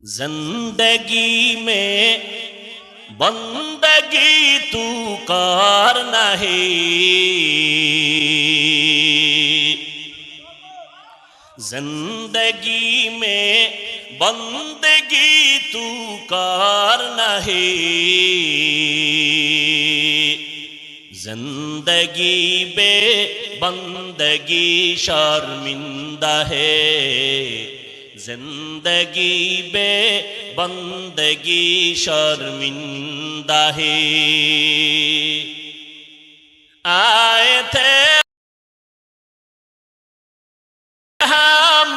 زندگی میں بندگی تو کار نہیں، زندگی میں بندگی تو کار نہیں، زندگی بے بندگی شرمندہ ہے، زندگی بے بندگی شرمندہ ہے۔ آئے تھے ہم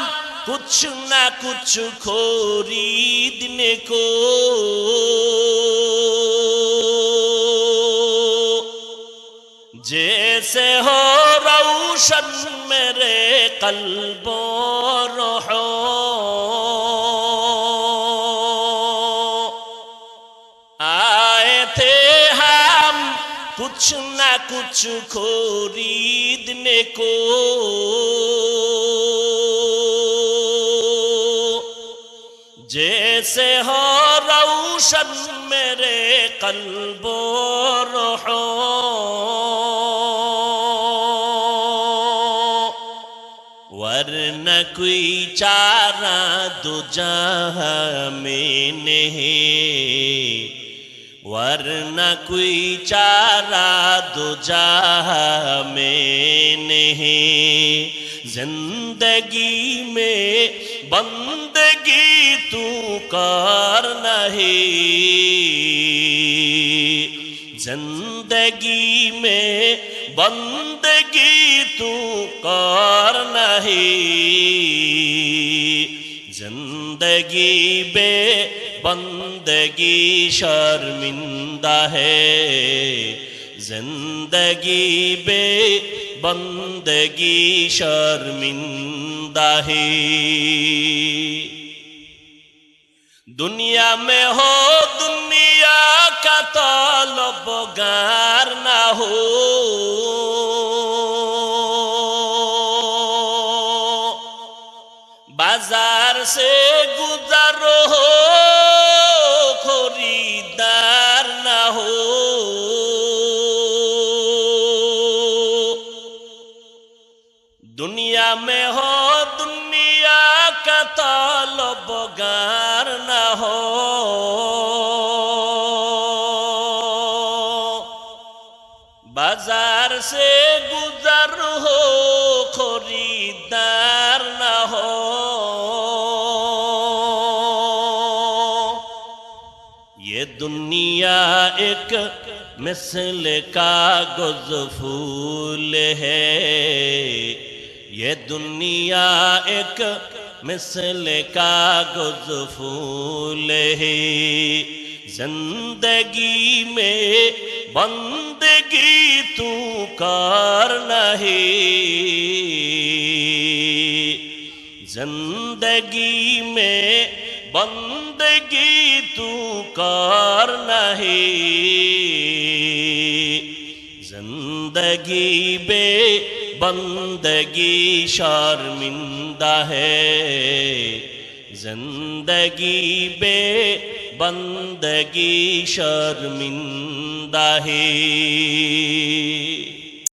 کچھ نہ کچھ خریدنے کو، جیسے ہو روشن میرے قلب و روح، آئے تھے ہم کچھ نہ کچھ خریدنے کو، جیسے ہو روشن میرے قلب و روح، ورنہ کوئی چارہ دو جہاں میں نہیں، ورنہ کوئی چارہ دو جہاں میں نہیں، زندگی میں بندگی تو کار نہیں، زندگی میں بندگی تو کار نہیں، زندگی بے بندگی شرمندہ ہے، زندگی بے بندگی شرمندہ ہے۔ دنیا میں ہو دنیا کا طلبگار نہ ہو، بازار سے گزر ہو خریدار نہ ہو، دنیا میں ہو دنیا کا طلبگار نہ ہو، بازار سے گزر ہو خریدار نہ ہو، یہ دنیا ایک مثل کاغذ پھول ہے، یہ دنیا ایک مثل کاغذ پھول ہے، زندگی میں بندگی تو کار نہیں، زندگی میں بندگی تو کار نہیں، زندگی بے بندگی شرمندہ ہے، زندگی بے بندگی شرمندہ ہے۔